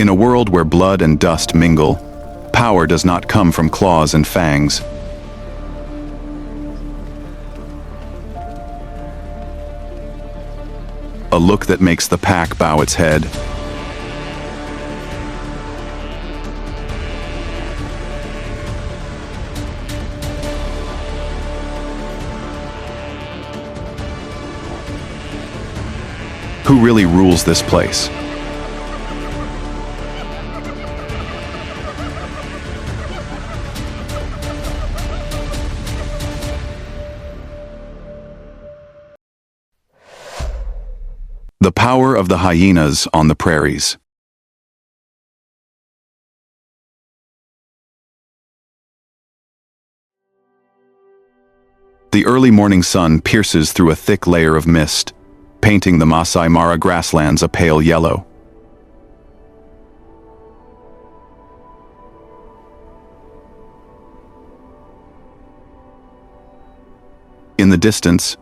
In a world where blood and dust mingle, power does not come from claws and fangs. A look that makes the pack bow its head. Who really rules this place? The power of the hyenas on the prairies. The early morning sun pierces through a thick layer of mist, painting the Maasai Mara grasslands a pale yellow. In the distance,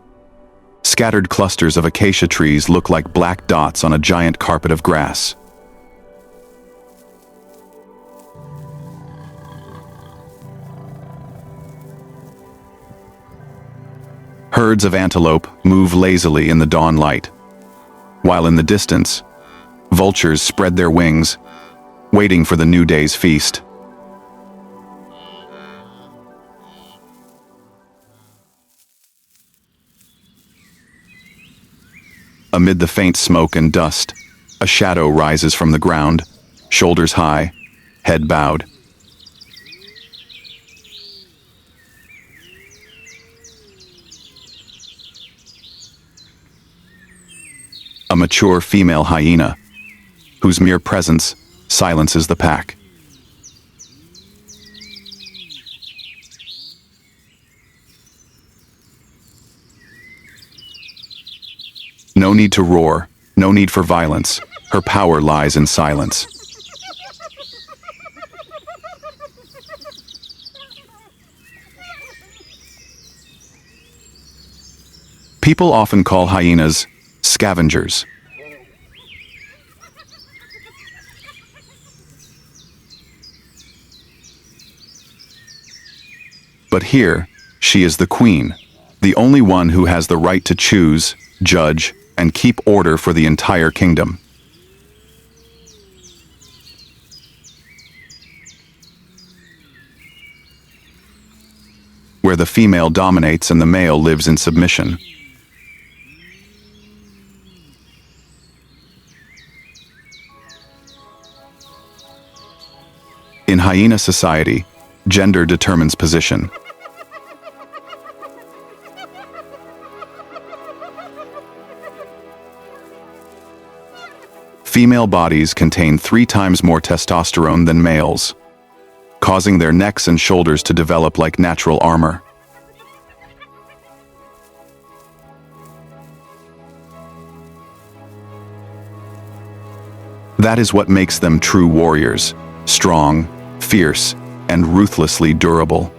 scattered clusters of acacia trees look like black dots on a giant carpet of grass. Herds of antelope move lazily in the dawn light, while in the distance, vultures spread their wings, waiting for the new day's feast. Amid the faint smoke and dust, a shadow rises from the ground, shoulders high, head bowed. A mature female hyena, whose mere presence silences the pack. No need to roar, no need for violence. Her power lies in silence. People often call hyenas scavengers. But here, she is the queen, the only one who has the right to choose, judge, and keep order for the entire kingdom. Where the female dominates and the male lives in submission. In hyena society, gender determines position. Female bodies contain 3 times more testosterone than males, causing their necks and shoulders to develop like natural armor. That is what makes them true warriors, strong, fierce, and ruthlessly durable.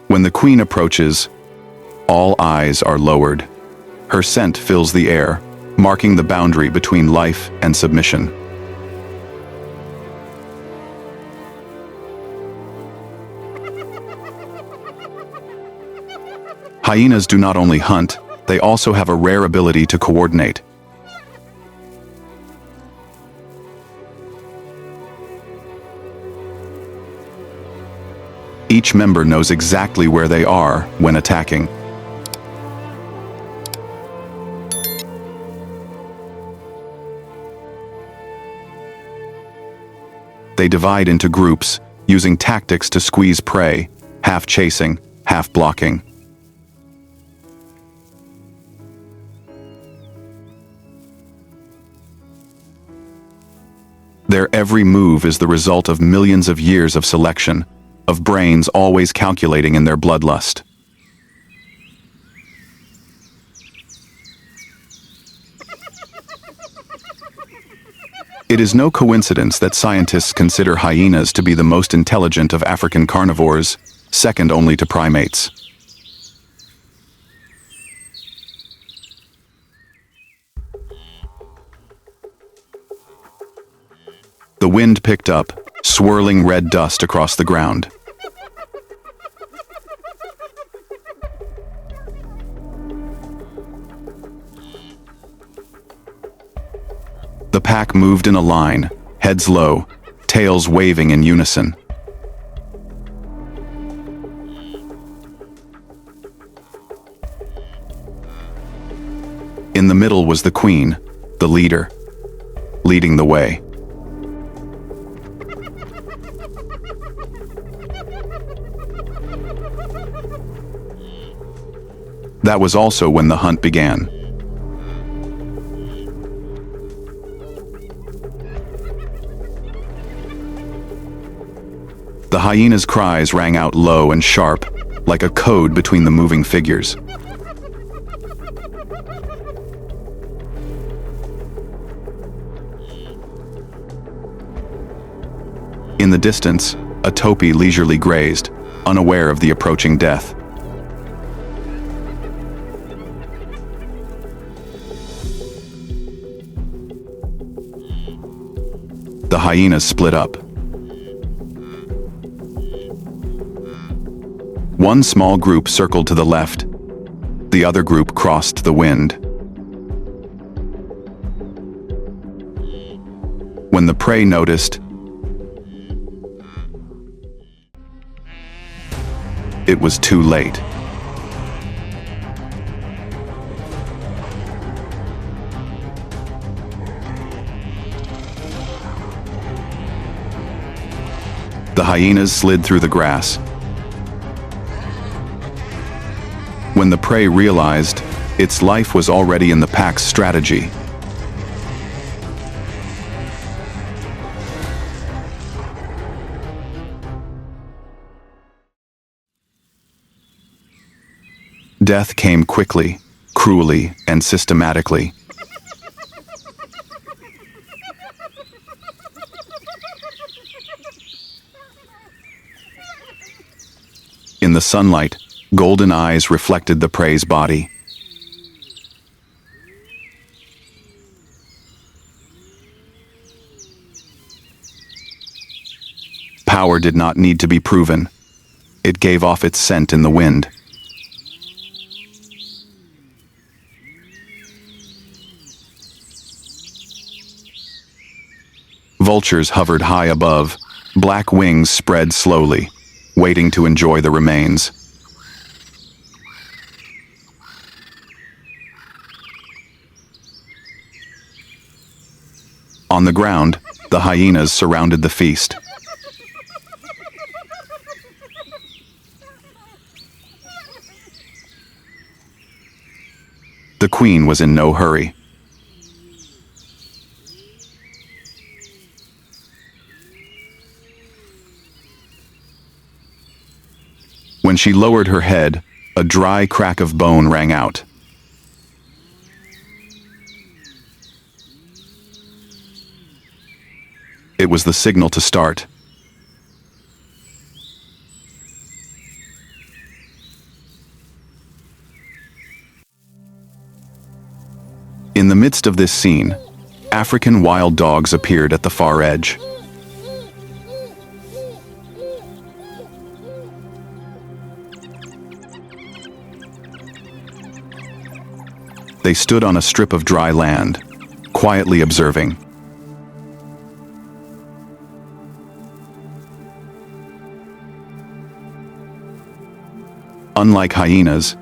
When the queen approaches, all eyes are lowered. Her scent fills the air, marking the boundary between life and submission. Hyenas do not only hunt, they also have a rare ability to coordinate. Each member knows exactly where they are when attacking. They divide into groups, using tactics to squeeze prey, half chasing, half blocking. Their every move is the result of millions of years of selection, of brains always calculating in their bloodlust. It is no coincidence that scientists consider hyenas to be the most intelligent of African carnivores, second only to primates. The wind picked up, swirling red dust across the ground. The pack moved in a line, heads low, tails waving in unison. In the middle was the queen, the leader, leading the way. That was also when the hunt began. The hyena's cries rang out low and sharp, like a code between the moving figures. In the distance, a topi leisurely grazed, unaware of the approaching death. The hyenas split up. One small group circled to the left, the other group crossed the wind. When the prey noticed, it was too late. The hyenas slid through the grass. When the prey realized, its life was already in the pack's strategy. Death came quickly, cruelly, and systematically. In the sunlight, golden eyes reflected the prey's body. Power did not need to be proven. It gave off its scent in the wind. Vultures hovered high above, black wings spread slowly, waiting to enjoy the remains. On the ground, the hyenas surrounded the feast. The queen was in no hurry. When she lowered her head, a dry crack of bone rang out. It was the signal to start. In the midst of this scene, African wild dogs appeared at the far edge. They stood on a strip of dry land, quietly observing. Unlike hyenas,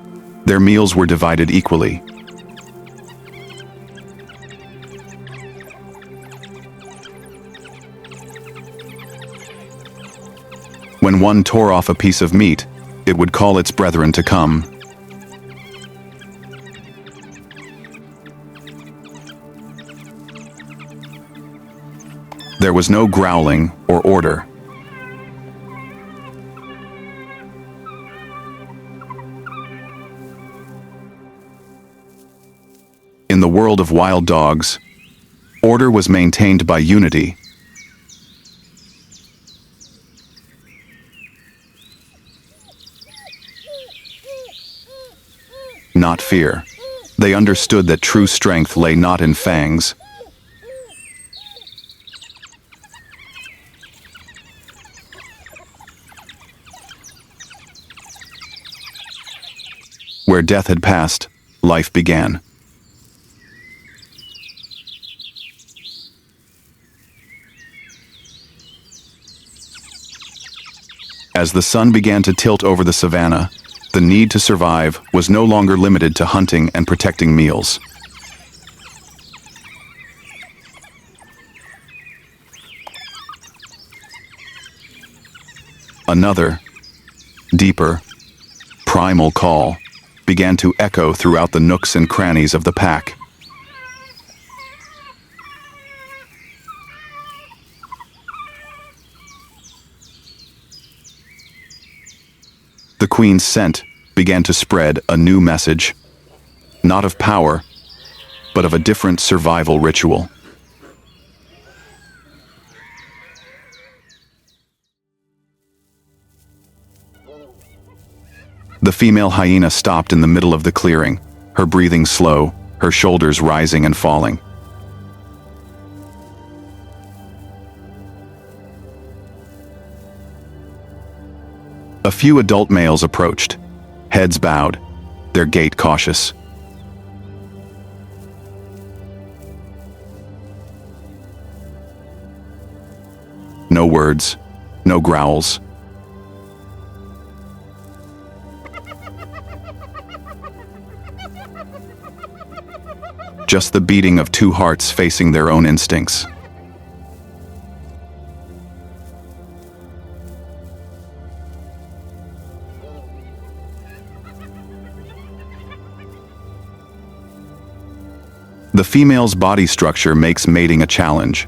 their meals were divided equally. When one tore off a piece of meat, it would call its brethren to come. There was no growling or order. In the world of wild dogs, order was maintained by unity. Not fear. They understood that true strength lay not in fangs, Where death had passed, life began. As the sun began to tilt over the savanna, the need to survive was no longer limited to hunting and protecting meals. Another, deeper, primal call began to echo throughout the nooks and crannies of the pack. The queen's scent began to spread a new message, not of power, but of a different survival ritual. The female hyena stopped in the middle of the clearing, her breathing slow, her shoulders rising and falling. A few adult males approached, heads bowed, their gait cautious. No words, no growls. Just the beating of two hearts facing their own instincts. The female's body structure makes mating a challenge.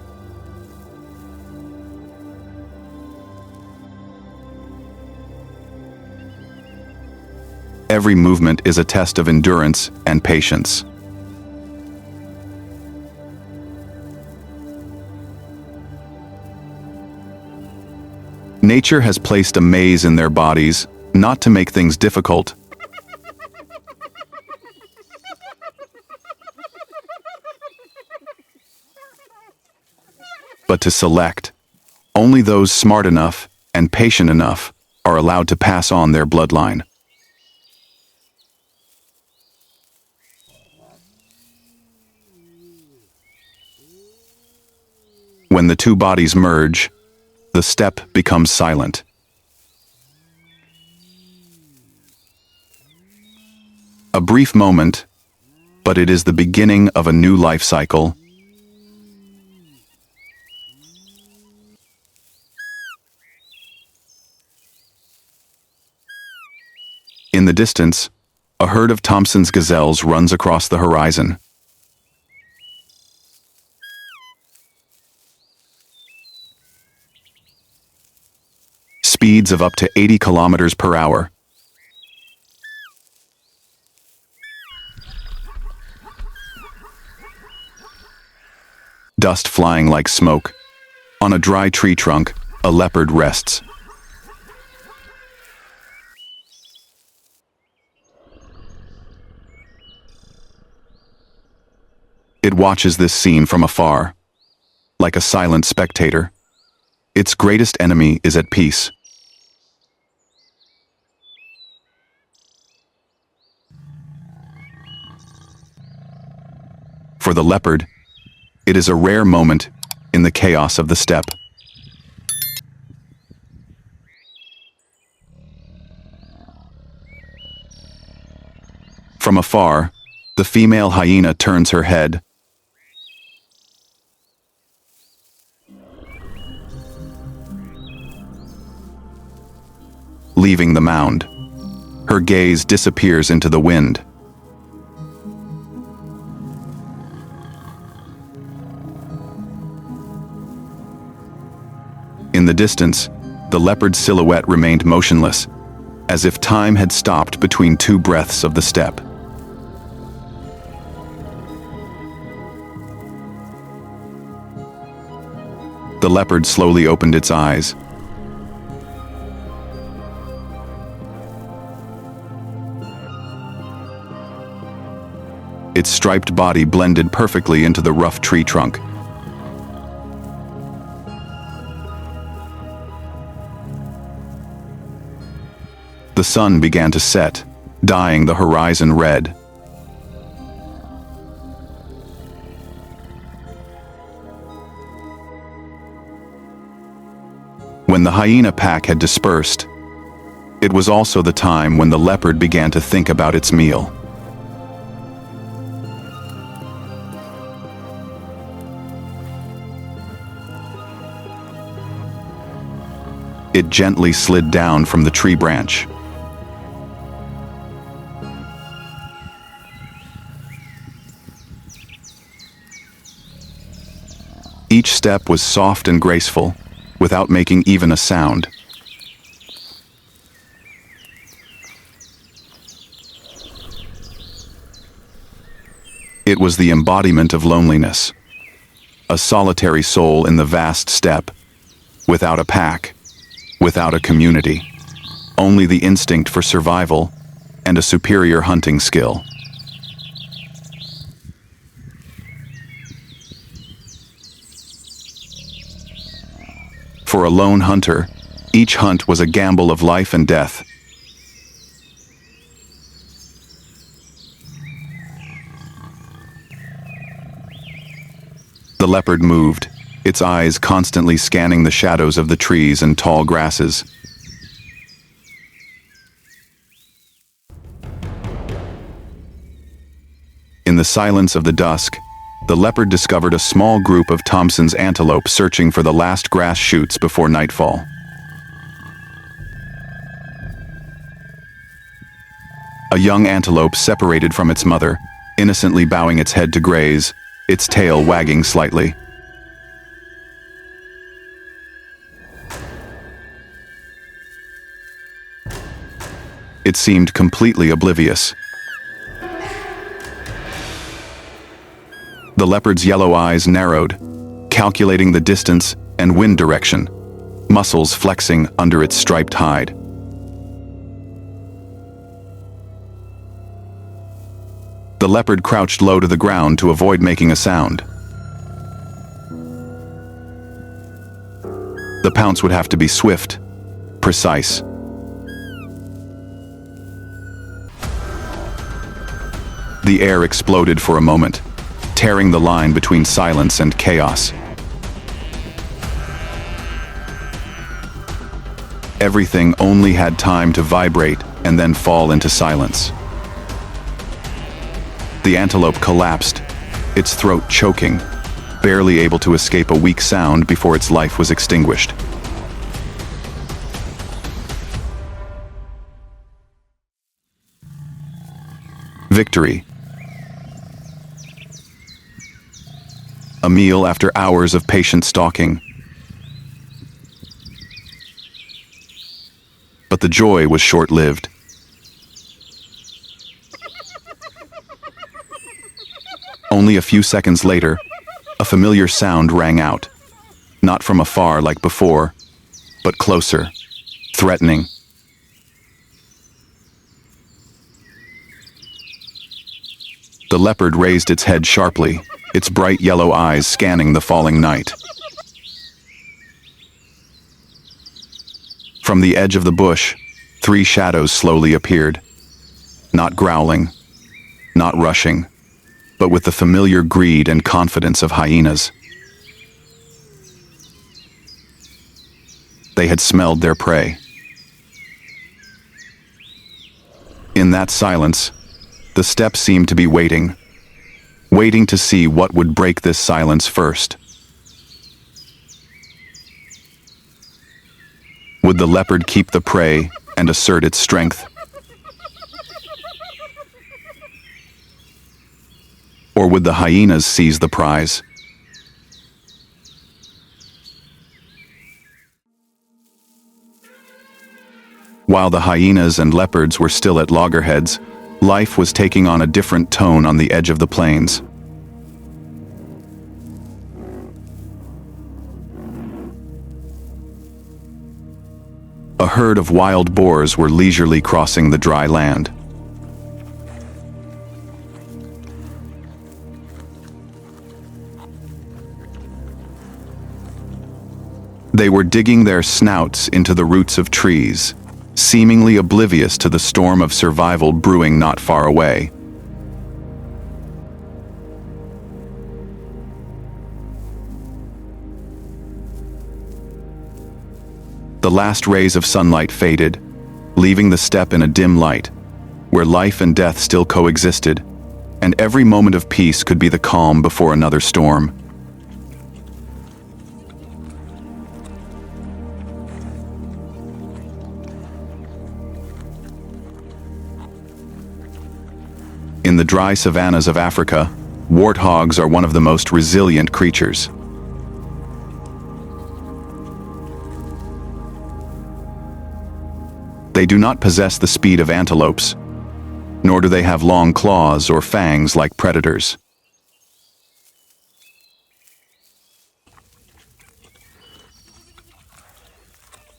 Every movement is a test of endurance and patience. Nature has placed a maze in their bodies, not to make things difficult, but to select. Only those smart enough and patient enough are allowed to pass on their bloodline. When the two bodies merge, the steppe becomes silent. A brief moment, but it is the beginning of a new life cycle. In the distance, a herd of Thompson's gazelles runs across the horizon. Speeds of up to 80 kilometers per hour. Dust flying like smoke. On a dry tree trunk, a leopard rests. It watches this scene from afar, like a silent spectator. Its greatest enemy is at peace. For the leopard, it is a rare moment in the chaos of the steppe. From afar, the female hyena turns her head. Leaving the mound, her gaze disappears into the wind. In the distance, the leopard's silhouette remained motionless, as if time had stopped between two breaths of the steppe. The leopard slowly opened its eyes. Its striped body blended perfectly into the rough tree trunk. The sun began to set, dyeing the horizon red. When the hyena pack had dispersed, it was also the time when the leopard began to think about its meal. It gently slid down from the tree branch. Each step was soft and graceful, without making even a sound. It was the embodiment of loneliness, a solitary soul in the vast steppe, without a pack, without a community, only the instinct for survival and a superior hunting skill. For a lone hunter, each hunt was a gamble of life and death. The leopard moved, its eyes constantly scanning the shadows of the trees and tall grasses. In the silence of the dusk, the leopard discovered a small group of Thompson's antelope searching for the last grass shoots before nightfall. A young antelope separated from its mother, innocently bowing its head to graze, its tail wagging slightly. It seemed completely oblivious. The leopard's yellow eyes narrowed, calculating the distance and wind direction, muscles flexing under its striped hide. The leopard crouched low to the ground to avoid making a sound. The pounce would have to be swift, precise. The air exploded for a moment, tearing the line between silence and chaos. Everything only had time to vibrate and then fall into silence. The antelope collapsed, its throat choking, barely able to escape a weak sound before its life was extinguished. Victory. A meal after hours of patient stalking. But the joy was short-lived. Only a few seconds later, a familiar sound rang out, not from afar like before, but closer, threatening. The leopard raised its head sharply, its bright yellow eyes scanning the falling night. From the edge of the bush, 3 shadows slowly appeared, not growling, not rushing, but with the familiar greed and confidence of hyenas. They had smelled their prey. In that silence, the steppe seemed to be waiting to see what would break this silence first. Would the leopard keep the prey and assert its strength? Or would the hyenas seize the prize? While the hyenas and leopards were still at loggerheads, life was taking on a different tone on the edge of the plains. A herd of wild boars were leisurely crossing the dry land. They were digging their snouts into the roots of trees, seemingly oblivious to the storm of survival brewing not far away. The last rays of sunlight faded, leaving the steppe in a dim light, where life and death still coexisted, and every moment of peace could be the calm before another storm. In the dry savannas of Africa, warthogs are one of the most resilient creatures. They do not possess the speed of antelopes, nor do they have long claws or fangs like predators.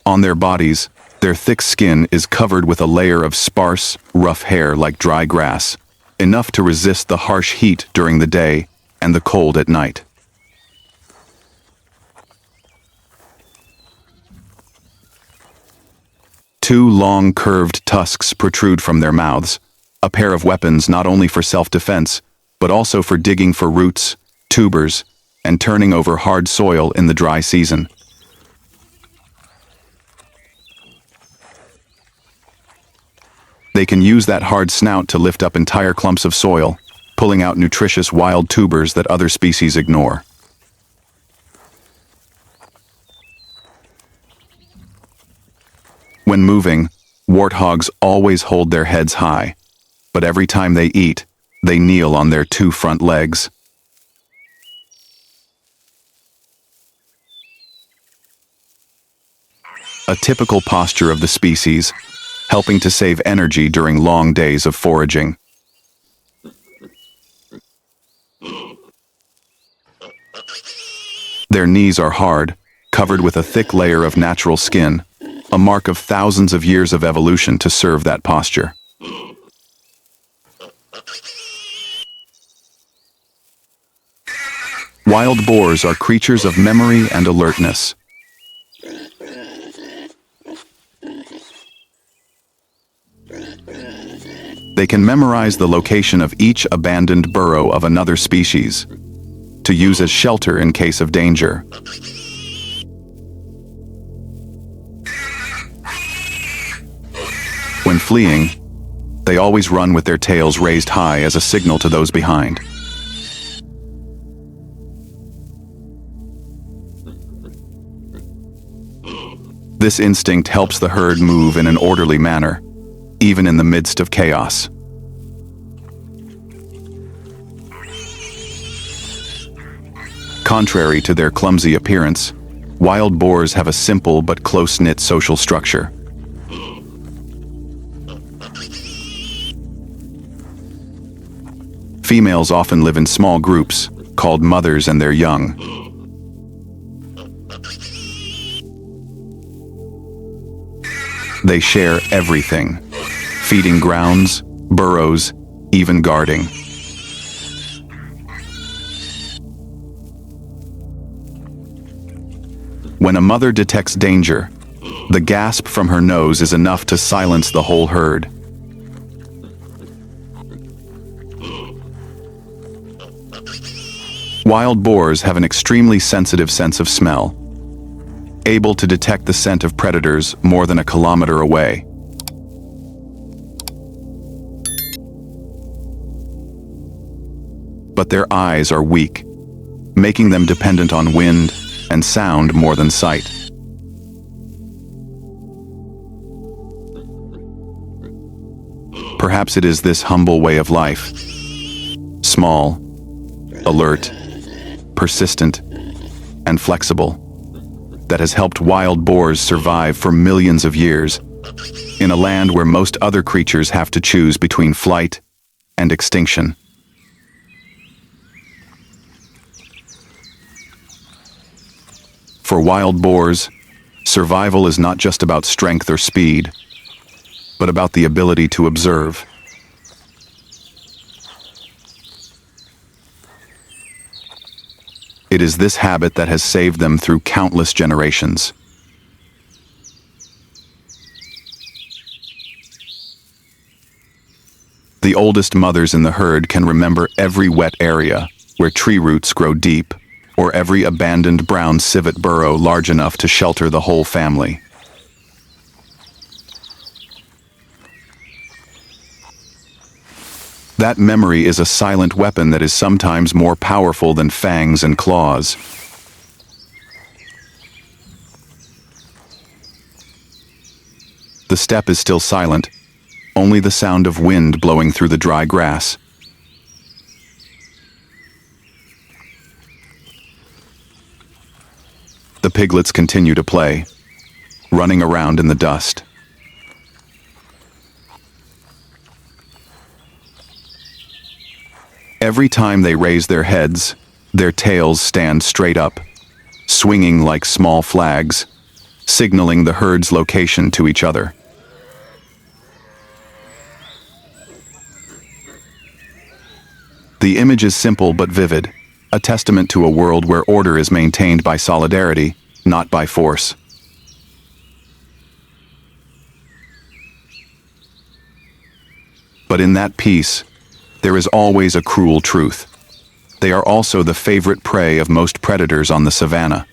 On their bodies, their thick skin is covered with a layer of sparse, rough hair like dry grass, enough to resist the harsh heat during the day and the cold at night. Two long, curved tusks protrude from their mouths, a pair of weapons not only for self-defense, but also for digging for roots, tubers, and turning over hard soil in the dry season. They can use that hard snout to lift up entire clumps of soil, pulling out nutritious wild tubers that other species ignore. When moving, warthogs always hold their heads high, but every time they eat, they kneel on their two front legs. A typical posture of the species, helping to save energy during long days of foraging. Their knees are hard, covered with a thick layer of natural skin, a mark of thousands of years of evolution to serve that posture. Wild boars are creatures of memory and alertness. They can memorize the location of each abandoned burrow of another species, to use as shelter in case of danger. When fleeing, they always run with their tails raised high as a signal to those behind. This instinct helps the herd move in an orderly manner, even in the midst of chaos. Contrary to their clumsy appearance, wild boars have a simple but close-knit social structure. Females often live in small groups, called mothers and their young. They share everything: feeding grounds, burrows, even guarding. When a mother detects danger, the gasp from her nose is enough to silence the whole herd. Wild boars have an extremely sensitive sense of smell, able to detect the scent of predators more than a kilometer away. But their eyes are weak, making them dependent on wind and sound more than sight. Perhaps it is this humble way of life, small, alert, persistent, and flexible, that has helped wild boars survive for millions of years in a land where most other creatures have to choose between flight and extinction. For wild boars, survival is not just about strength or speed, but about the ability to observe. It is this habit that has saved them through countless generations. The oldest mothers in the herd can remember every wet area where tree roots grow deep, or every abandoned brown civet burrow large enough to shelter the whole family. That memory is a silent weapon that is sometimes more powerful than fangs and claws. The steppe is still silent, only the sound of wind blowing through the dry grass. The piglets continue to play, running around in the dust. Every time they raise their heads, their tails stand straight up, swinging like small flags, signaling the herd's location to each other. The image is simple but vivid, a testament to a world where order is maintained by solidarity, not by force. But in that peace, there is always a cruel truth. They are also the favorite prey of most predators on the savanna.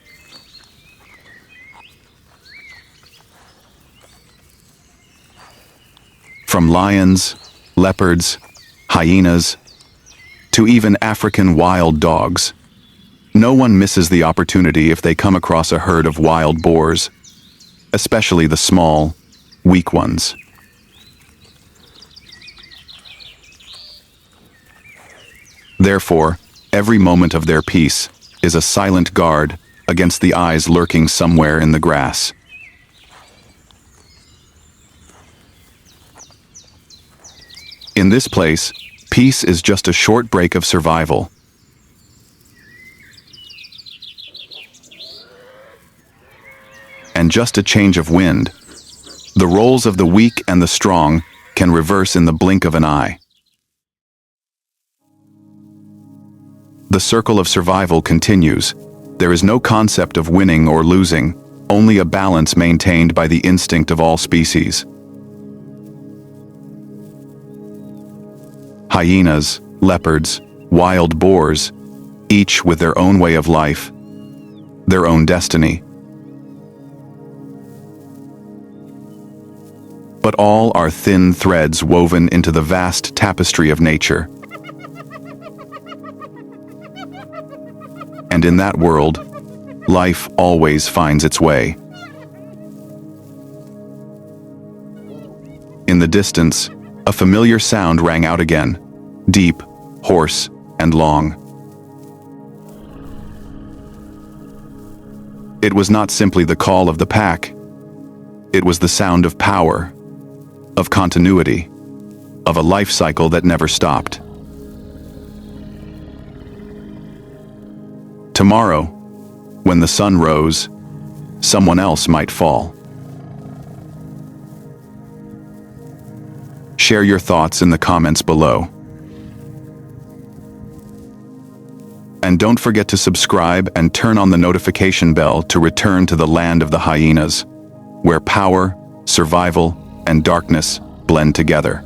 From lions, leopards, hyenas, to even African wild dogs, no one misses the opportunity if they come across a herd of wild boars, especially the small, weak ones. Therefore, every moment of their peace is a silent guard against the eyes lurking somewhere in the grass. In this place, peace is just a short break of survival. And just a change of wind. The roles of the weak and the strong can reverse in the blink of an eye. The circle of survival continues. There is no concept of winning or losing, only a balance maintained by the instinct of all species. Hyenas, leopards, wild boars, each with their own way of life, their own destiny. But all are thin threads woven into the vast tapestry of nature. And in that world, life always finds its way. In the distance, a familiar sound rang out again, deep, hoarse, and long. It was not simply the call of the pack. It was the sound of power, of continuity, of a life cycle that never stopped. Tomorrow, when the sun rose, someone else might fall. Share your thoughts in the comments below. And don't forget to subscribe and turn on the notification bell to return to the land of the hyenas, where power, survival, and darkness blend together.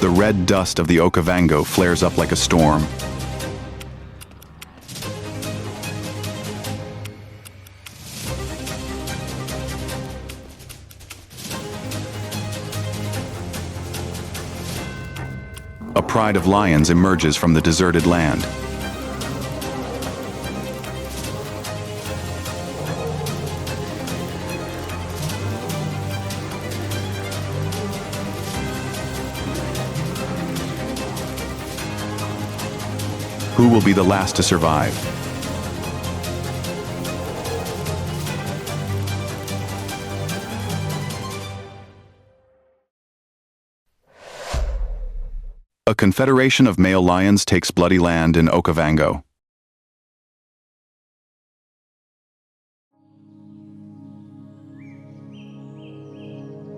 The red dust of the Okavango flares up like a storm. A pride of lions emerges from the deserted land. Who will be the last to survive? A confederation of male lions takes bloody land in Okavango.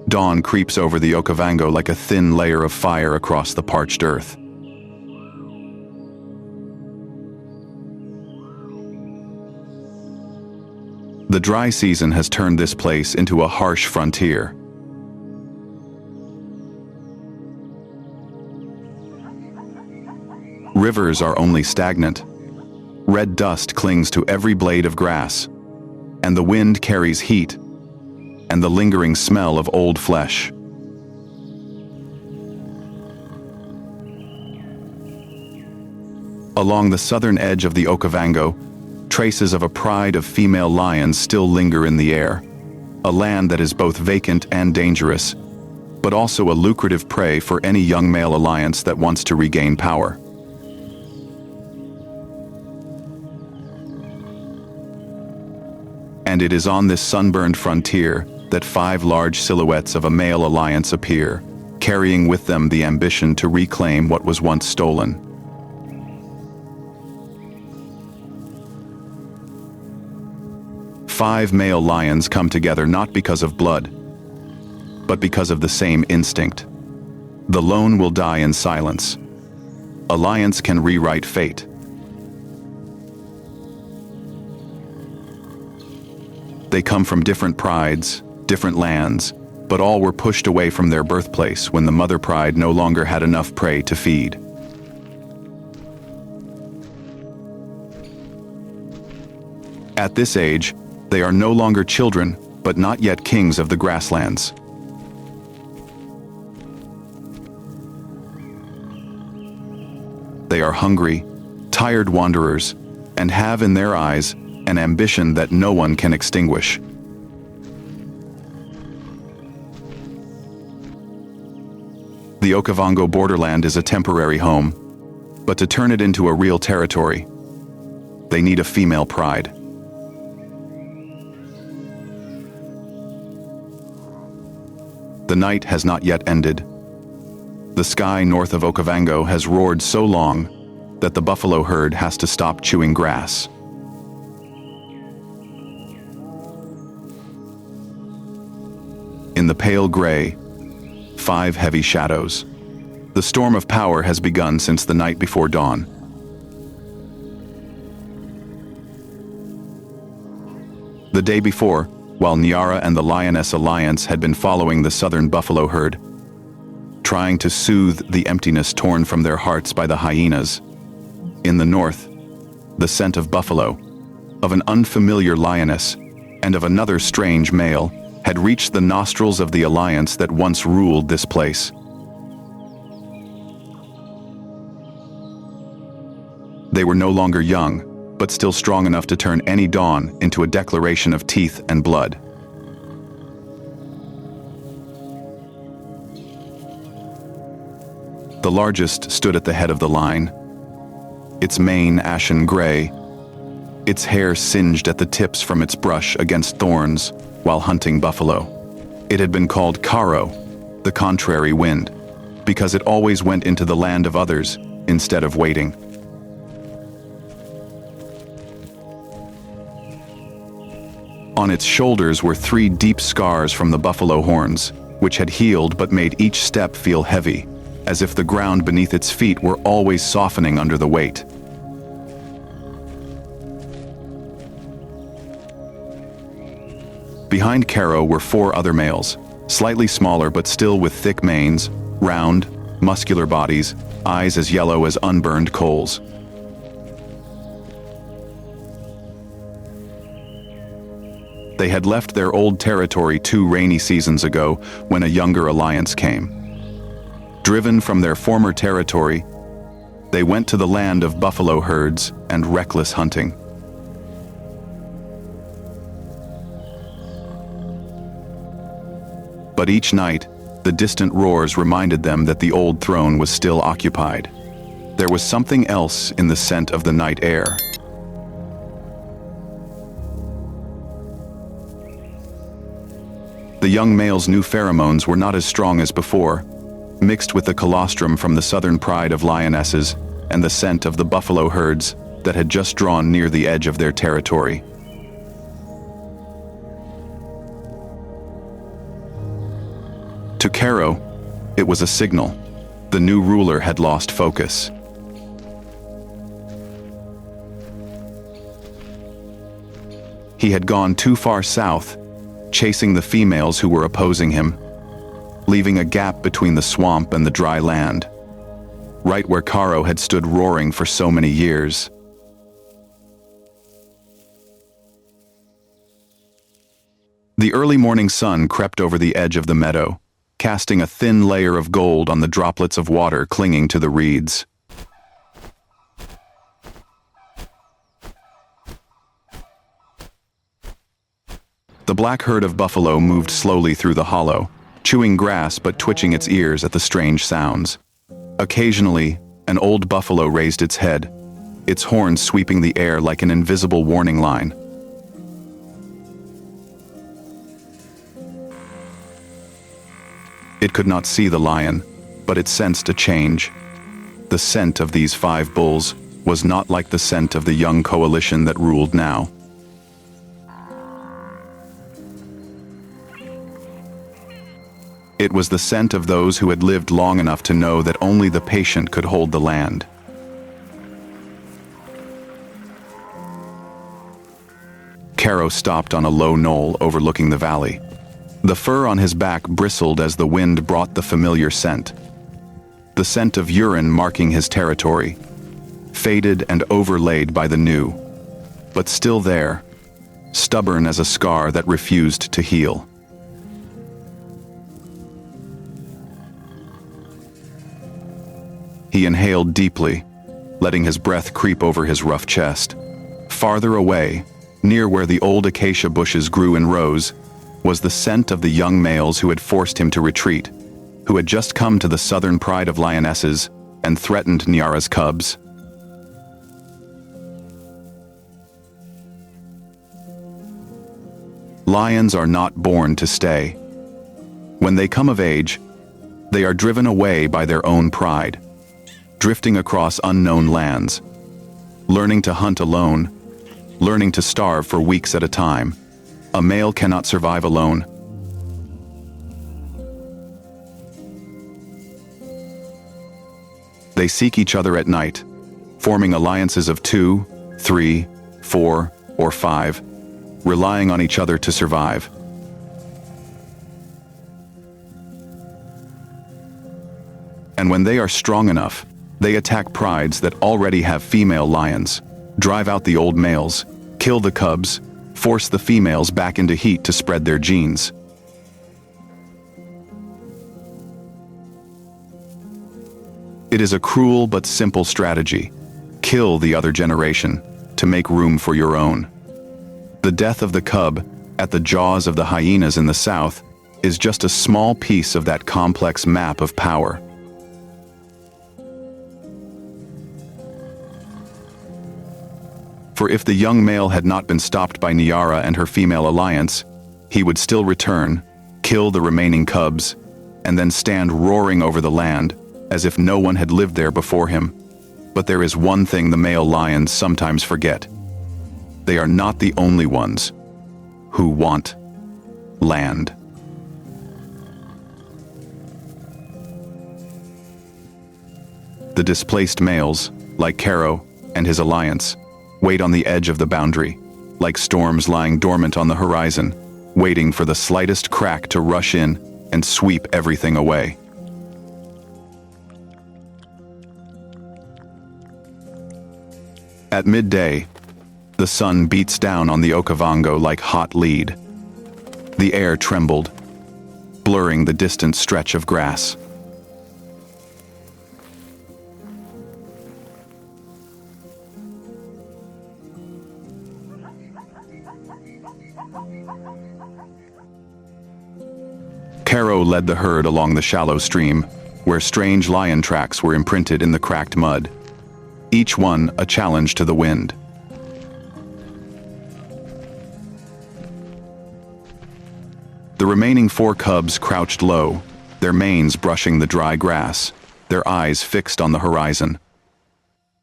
Dawn creeps over the Okavango like a thin layer of fire across the parched earth. The dry season has turned this place into a harsh frontier. Rivers are only stagnant. Red dust clings to every blade of grass, and the wind carries heat and the lingering smell of old flesh. Along the southern edge of the Okavango, traces of a pride of female lions still linger in the air, a land that is both vacant and dangerous, but also a lucrative prey for any young male alliance that wants to regain power. And it is on this sunburned frontier that 5 large silhouettes of a male alliance appear, carrying with them the ambition to reclaim what was once stolen. Five male lions come together not because of blood, but because of the same instinct. The lone will die in silence. Alliance can rewrite fate. They come from different prides, different lands, but all were pushed away from their birthplace when the mother pride no longer had enough prey to feed. At this age, they are no longer children, but not yet kings of the grasslands. They are hungry, tired wanderers, and have in their eyes an ambition that no one can extinguish. The Okavango borderland is a temporary home, but to turn it into a real territory, they need a female pride. The night has not yet ended. The sky north of Okavango has roared so long that the buffalo herd has to stop chewing grass. In the pale gray, 5 heavy shadows. The storm of power has begun since the night before dawn. The day before, while Nyara and the Lioness Alliance had been following the southern buffalo herd, trying to soothe the emptiness torn from their hearts by the hyenas, in the north, the scent of buffalo, of an unfamiliar lioness, and of another strange male, had reached the nostrils of the alliance that once ruled this place. They were no longer young, but still strong enough to turn any dawn into a declaration of teeth and blood. The largest stood at the head of the line, its mane ashen gray, its hair singed at the tips from its brush against thorns while hunting buffalo. It had been called Karo, the contrary wind, because it always went into the land of others instead of waiting. On its shoulders were 3 deep scars from the buffalo horns, which had healed but made each step feel heavy, as if the ground beneath its feet were always softening under the weight. Behind Karo were 4 other males, slightly smaller but still with thick manes, round, muscular bodies, eyes as yellow as unburned coals. They had left their old territory 2 rainy seasons ago when a younger alliance came. Driven from their former territory, they went to the land of buffalo herds and reckless hunting. But each night, the distant roars reminded them that the old throne was still occupied. There was something else in the scent of the night air. The young male's new pheromones were not as strong as before, mixed with the colostrum from the southern pride of lionesses and the scent of the buffalo herds that had just drawn near the edge of their territory. To Karo, it was a signal. The new ruler had lost focus. He had gone too far south, chasing the females who were opposing him, leaving a gap between the swamp and the dry land, right where Karo had stood roaring for so many years. The early morning sun crept over the edge of the meadow, casting a thin layer of gold on the droplets of water clinging to the reeds. The black herd of buffalo moved slowly through the hollow, chewing grass but twitching its ears at the strange sounds. Occasionally, an old buffalo raised its head, its horns sweeping the air like an invisible warning line. It could not see the lion, but it sensed a change. The scent of these 5 bulls was not like the scent of the young coalition that ruled now. It was the scent of those who had lived long enough to know that only the patient could hold the land. Karo stopped on a low knoll overlooking the valley. The fur on his back bristled as the wind brought the familiar scent. The scent of urine marking his territory, faded and overlaid by the new, but still there, stubborn as a scar that refused to heal. He inhaled deeply, letting his breath creep over his rough chest. Farther away, near where the old acacia bushes grew in rows, was the scent of the young males who had forced him to retreat, who had just come to the southern pride of lionesses and threatened Nyara's cubs. Lions are not born to stay. When they come of age, they are driven away by their own pride, drifting across unknown lands, learning to hunt alone, learning to starve for weeks at a time. A male cannot survive alone. They seek each other at night, forming alliances of 2, 3, 4, or 5, relying on each other to survive. And when they are strong enough, they attack prides that already have female lions, drive out the old males, kill the cubs, force the females back into heat to spread their genes. It is a cruel but simple strategy. Kill the other generation to make room for your own. The death of the cub at the jaws of the hyenas in the south is just a small piece of that complex map of power. For if the young male had not been stopped by Nyara and her female alliance, he would still return, kill the remaining cubs, and then stand roaring over the land as if no one had lived there before him. But there is one thing the male lions sometimes forget. They are not the only ones who want land. The displaced males, like Karo and his alliance, wait on the edge of the boundary, like storms lying dormant on the horizon, waiting for the slightest crack to rush in and sweep everything away. At midday, the sun beats down on the Okavango like hot lead. The air trembled, blurring the distant stretch of grass. Karo led the herd along the shallow stream, where strange lion tracks were imprinted in the cracked mud, each one a challenge to the wind. The remaining 4 cubs crouched low, their manes brushing the dry grass, their eyes fixed on the horizon.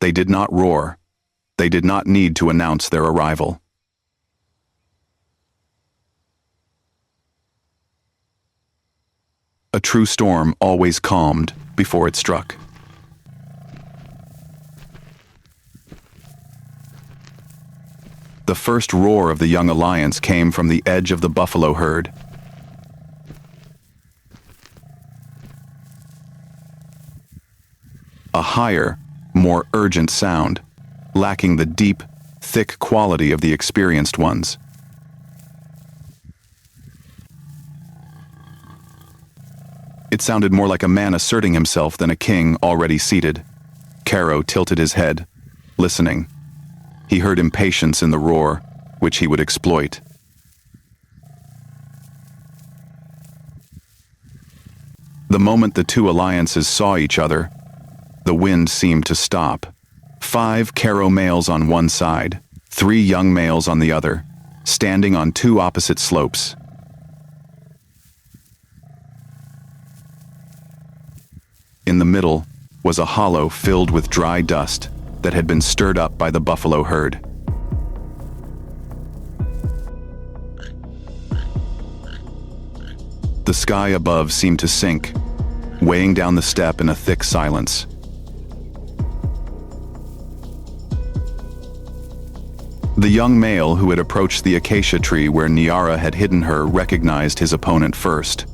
They did not roar. They did not need to announce their arrival. A true storm always calmed before it struck. The first roar of the young alliance came from the edge of the buffalo herd. A higher, more urgent sound, lacking the deep, thick quality of the experienced ones. It sounded more like a man asserting himself than a king already seated. Caro tilted his head, listening. He heard impatience in the roar, which he would exploit. The moment the two alliances saw each other, the wind seemed to stop. 5 Caro males on one side, 3 young males on the other, standing on 2 opposite slopes. In the middle was a hollow filled with dry dust that had been stirred up by the buffalo herd. The sky above seemed to sink, weighing down the steppe in a thick silence. The young male who had approached the acacia tree where Nyara had hidden her recognized his opponent first.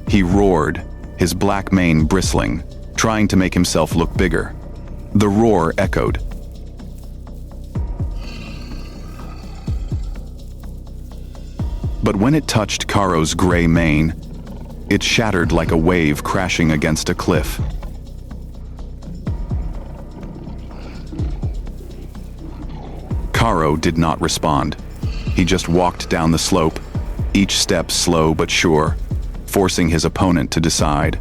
He roared, his black mane bristling, trying to make himself look bigger. The roar echoed. But when it touched Caro's gray mane, it shattered like a wave crashing against a cliff. Caro did not respond. He just walked down the slope, each step slow but sure, forcing his opponent to decide.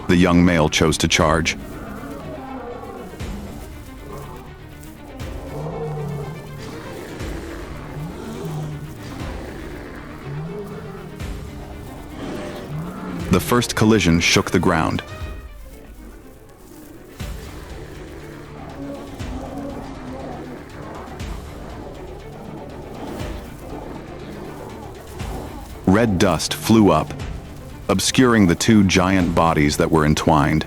The young male chose to charge. The first collision shook the ground. Red dust flew up, obscuring the 2 giant bodies that were entwined.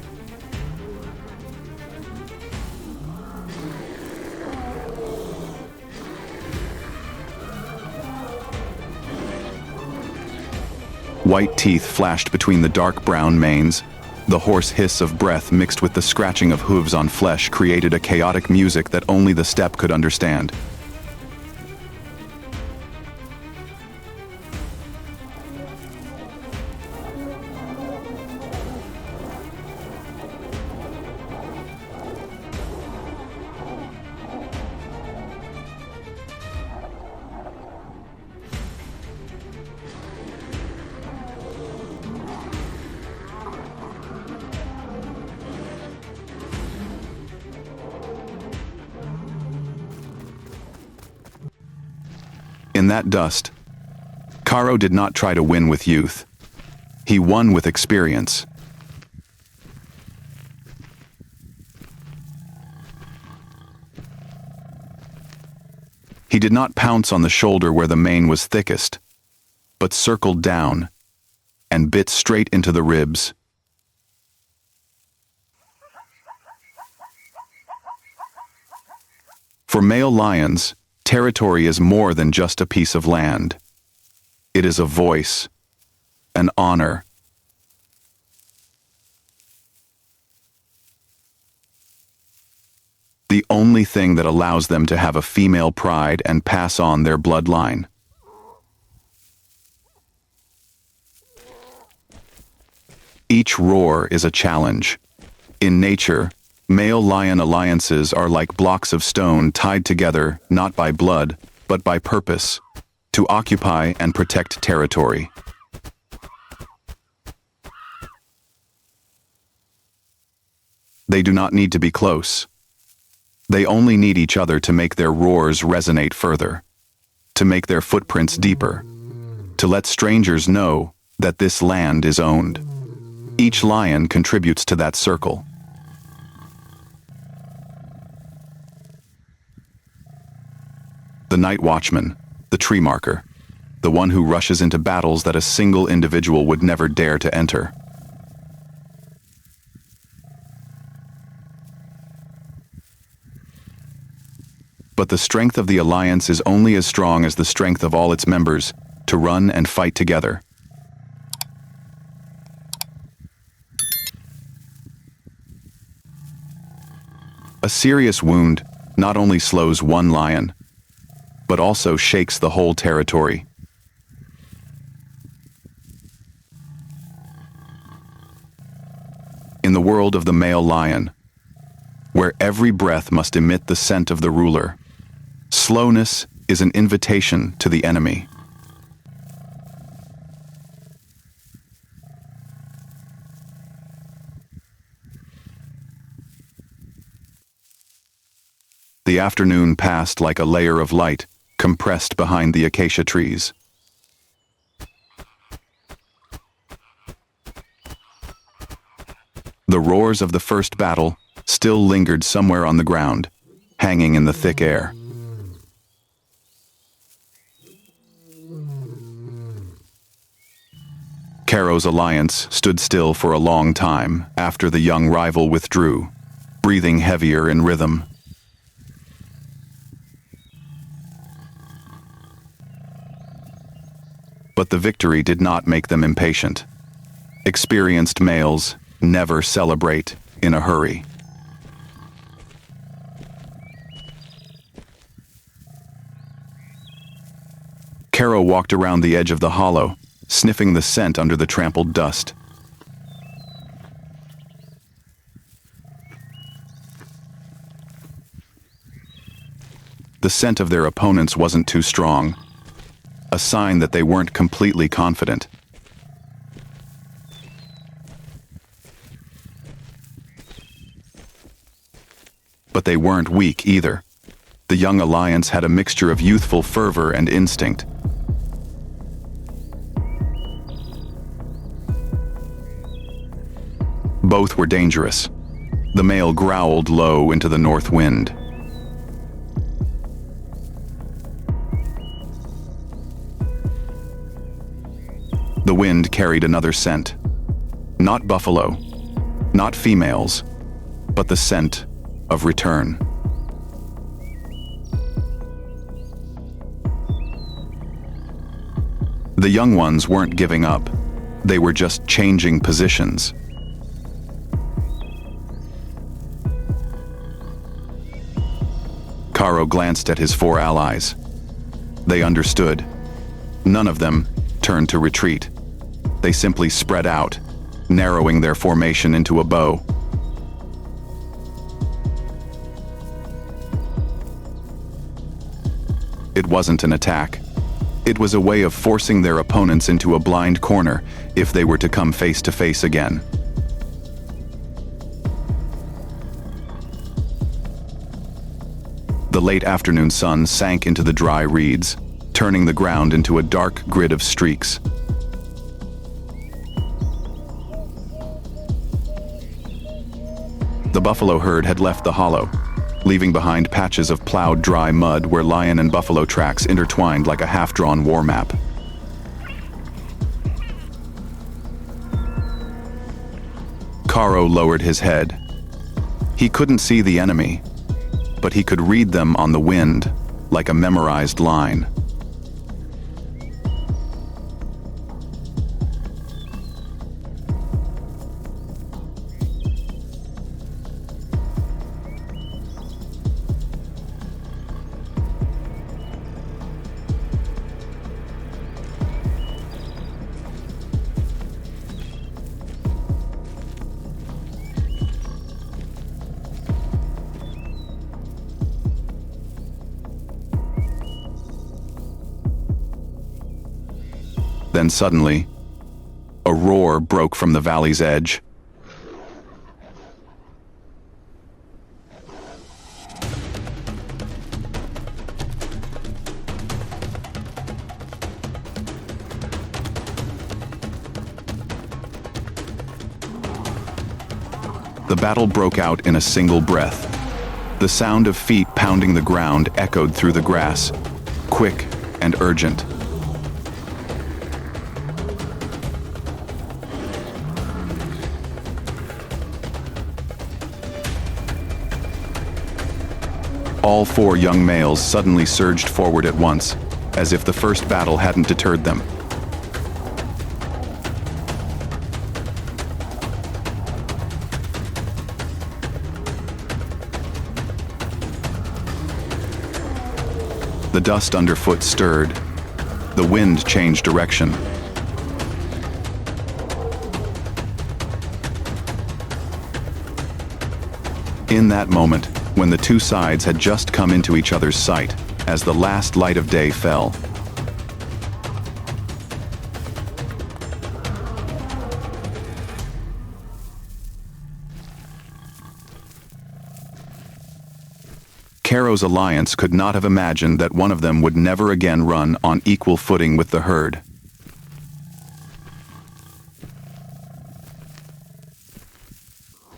White teeth flashed between the dark brown manes. The hoarse hiss of breath mixed with the scratching of hooves on flesh created a chaotic music that only the steppe could understand. In that dust, Caro did not try to win with youth. He won with experience. He did not pounce on the shoulder where the mane was thickest, but circled down and bit straight into the ribs. For male lions, territory is more than just a piece of land. It is a voice, an honor. The only thing that allows them to have a female pride and pass on their bloodline. Each roar is a challenge. In nature, male lion alliances are like blocks of stone tied together not by blood, but by purpose, to occupy and protect territory. They do not need to be close. They only need each other to make their roars resonate further, to make their footprints deeper, to let strangers know that this land is owned. Each lion contributes to that circle. The night watchman, the tree marker, the one who rushes into battles that a single individual would never dare to enter. But the strength of the alliance is only as strong as the strength of all its members to run and fight together. A serious wound not only slows one lion, but also shakes the whole territory. In the world of the male lion, where every breath must emit the scent of the ruler, slowness is an invitation to the enemy. The afternoon passed like a layer of light compressed behind the acacia trees. The roars of the first battle still lingered somewhere on the ground, hanging in the thick air. Caro's alliance stood still for a long time after the young rival withdrew, breathing heavier in rhythm. But the victory did not make them impatient. Experienced males never celebrate in a hurry. Caro walked around the edge of the hollow, sniffing the scent under the trampled dust. The scent of their opponents wasn't too strong, a sign that they weren't completely confident. But they weren't weak either. The young alliance had a mixture of youthful fervor and instinct. Both were dangerous. The male growled low into the north wind. The wind carried another scent. Not buffalo, not females, but the scent of return. The young ones weren't giving up. They were just changing positions. Caro glanced at his four allies. They understood. None of them turned to retreat. They simply spread out, narrowing their formation into a bow. It wasn't an attack. It was a way of forcing their opponents into a blind corner if they were to come face to face again. The late afternoon sun sank into the dry reeds, turning the ground into a dark grid of streaks. The buffalo herd had left the hollow, leaving behind patches of plowed dry mud where lion and buffalo tracks intertwined like a half-drawn war map. Caro lowered his head. He couldn't see the enemy, but he could read them on the wind like a memorized line. Then suddenly, a roar broke from the valley's edge. The battle broke out in a single breath. The sound of feet pounding the ground echoed through the grass, quick and urgent. All four young males suddenly surged forward at once, as if the first battle hadn't deterred them. The dust underfoot stirred. The wind changed direction. In that moment, when the two sides had just come into each other's sight, as the last light of day fell, Caro's alliance could not have imagined that one of them would never again run on equal footing with the herd.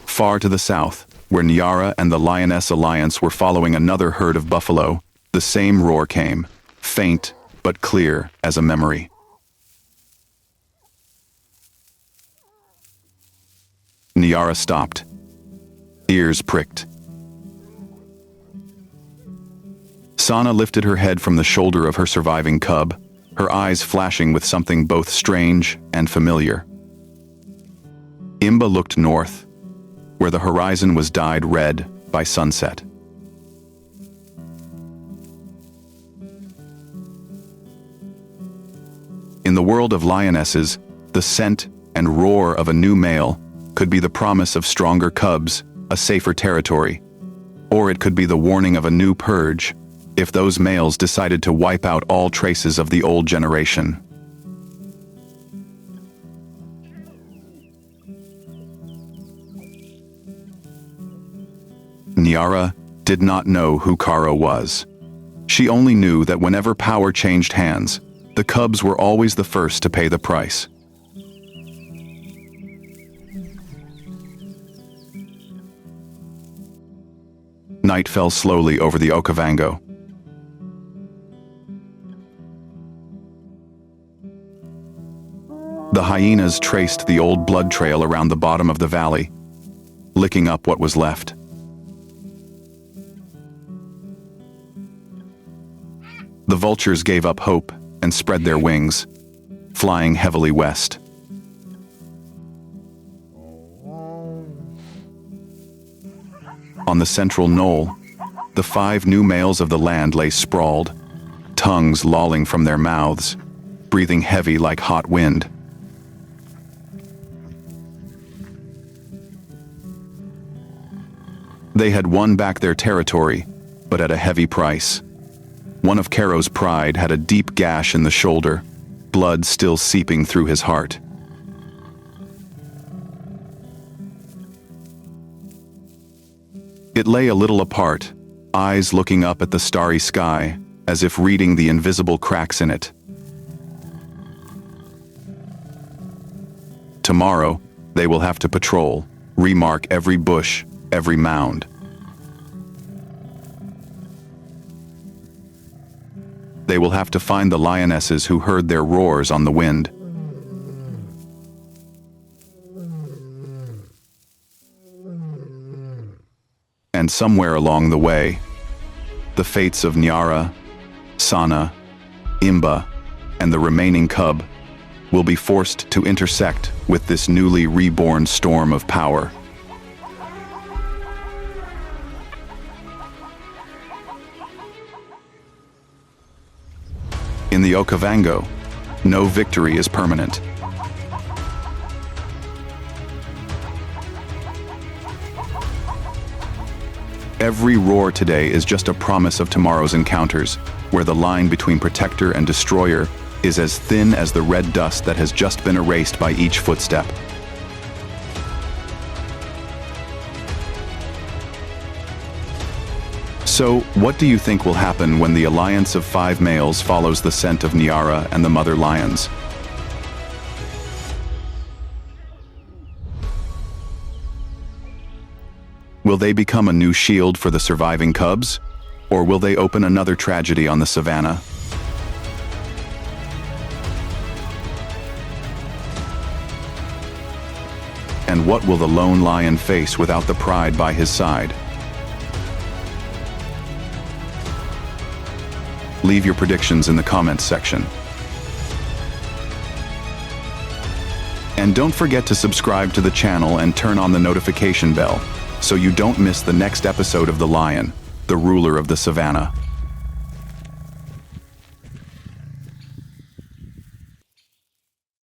Far to the south, where Nyara and the Lioness Alliance were following another herd of buffalo, the same roar came, faint but clear as a memory. Nyara stopped. Ears pricked. Savanna lifted her head from the shoulder of her surviving cub, her eyes flashing with something both strange and familiar. Imba looked north, where the horizon was dyed red by sunset. In the world of lionesses, the scent and roar of a new male could be the promise of stronger cubs, a safer territory, or it could be the warning of a new purge, if those males decided to wipe out all traces of the old generation. Nyara did not know who Karo was. She only knew that whenever power changed hands, the cubs were always the first to pay the price. Night fell slowly over the Okavango. The hyenas traced the old blood trail around the bottom of the valley, licking up what was left. The vultures gave up hope and spread their wings, flying heavily west. On the central knoll, the 5 new males of the land lay sprawled, tongues lolling from their mouths, breathing heavy like hot wind. They had won back their territory, but at a heavy price. One of Caro's pride had a deep gash in the shoulder, blood still seeping through his heart. It lay a little apart, eyes looking up at the starry sky, as if reading the invisible cracks in it. Tomorrow, they will have to patrol, remark every bush, every mound. They will have to find the lionesses who heard their roars on the wind. And somewhere along the way, the fates of Nyara, Savanna, Imba, and the remaining cub will be forced to intersect with this newly reborn storm of power. In the Okavango, no victory is permanent. Every roar today is just a promise of tomorrow's encounters, where the line between protector and destroyer is as thin as the red dust that has just been erased by each footstep. So, what do you think will happen when the alliance of 5 males follows the scent of Nyara and the mother lions? Will they become a new shield for the surviving cubs? Or will they open another tragedy on the savannah? And what will the lone lion face without the pride by his side? Leave your predictions in the comments section. And don't forget to subscribe to the channel and turn on the notification bell so you don't miss the next episode of The Lion, the ruler of the savannah.